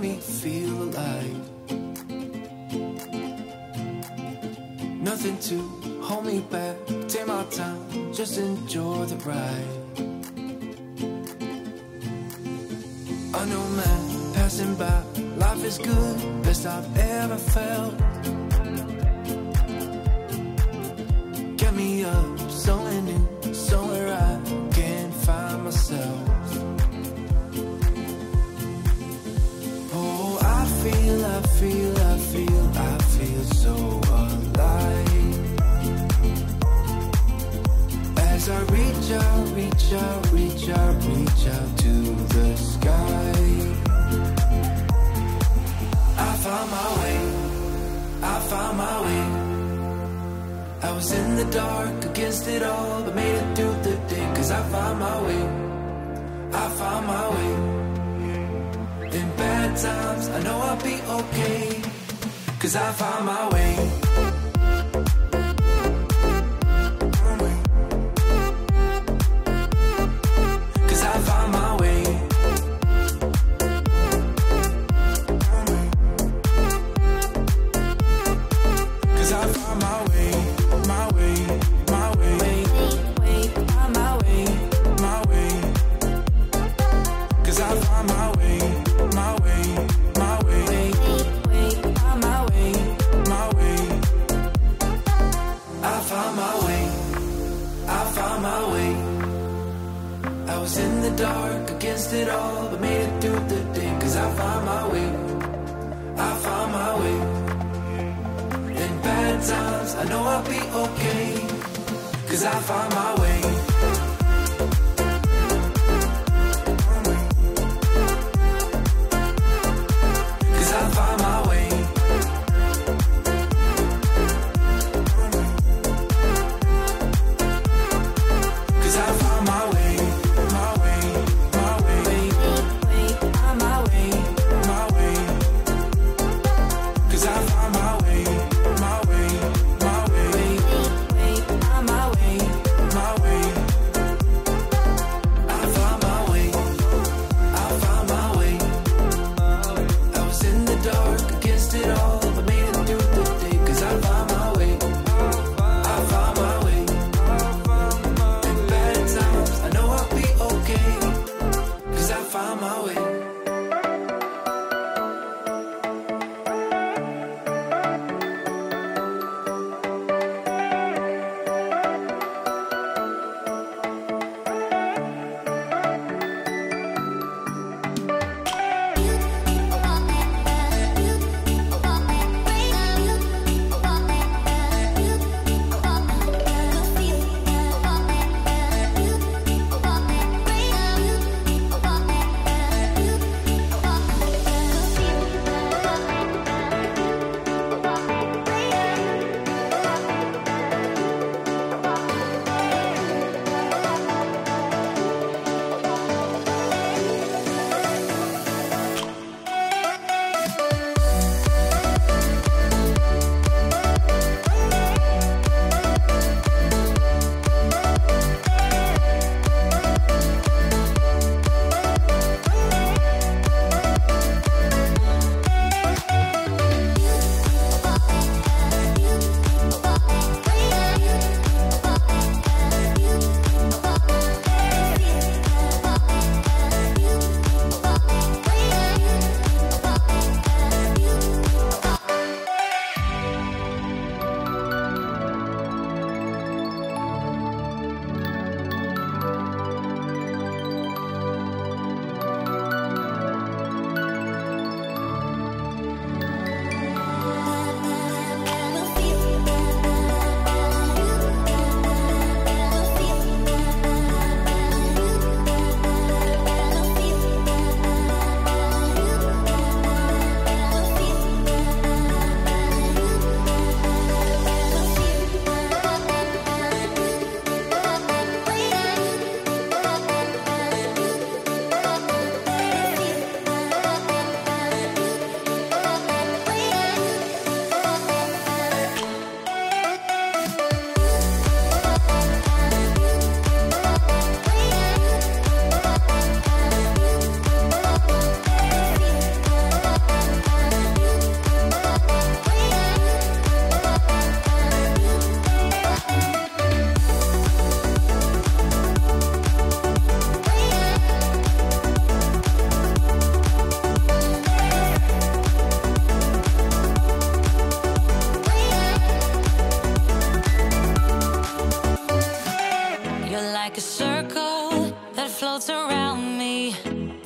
let me feel alive. Nothing to hold me back, take my time, just enjoy the ride. Unknown man passing by, life is good, best I've ever felt. Get me up, somewhere new, somewhere I can find myself. Oh, I feel so alive. As I reach out, reach out, reach out, reach out to the sky. I found my way, I found my way. I was in the dark against it all, but made it through the day. Cause I found my way, I found my way. In bad times, I know I'll be okay. Cause I found my way. Cause I found my way. Cause I found my way, my way, my way, my way, my way. Cause I found my way, my way, my way, my way, my way. I found my way, I found my way. I was in the dark against it all, but made it through the day. Cause I found my way, I found my way. In bad times, I know I'll be okay. Cause I found my way. Cause I found my way. Cause I found my way, my way, my way, my way, my way. Cause I found my way, my way, my way, my way, my way. I found my way, I found my way. I was in the dark against it all, but made it through the day. Cause I found my way, I found my way. In bad times, I know I'll be okay. Cause I found my way.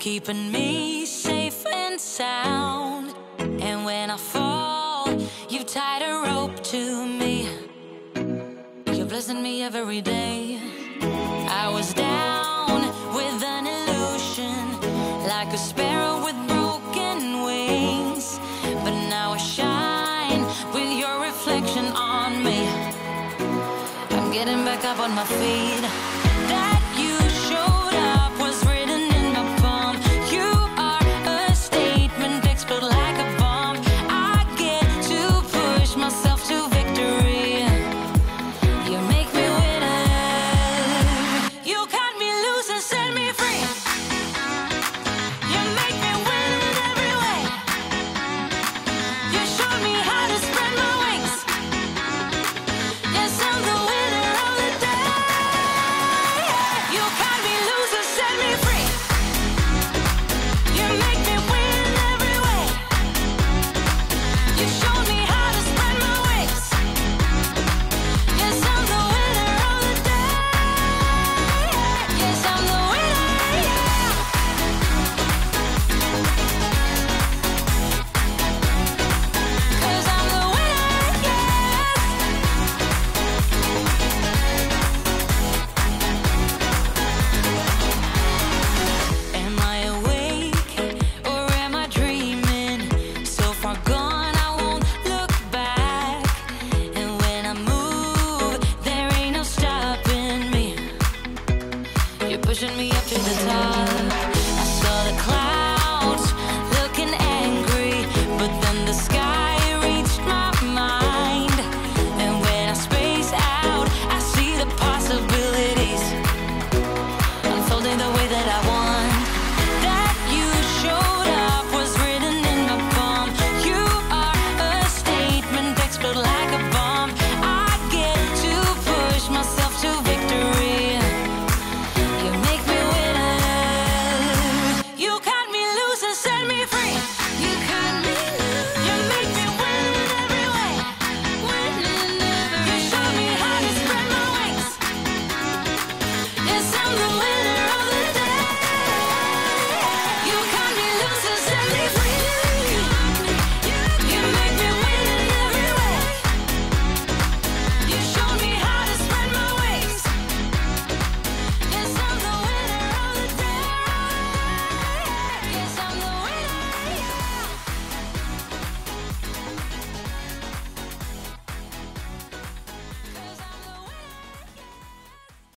keeping me safe and sound. And when I fall, you tied a rope to me. You're blessing me every day. I was down with an illusion, like a sparrow with broken wings. But now I shine with your reflection on me. I'm getting back up on my feet.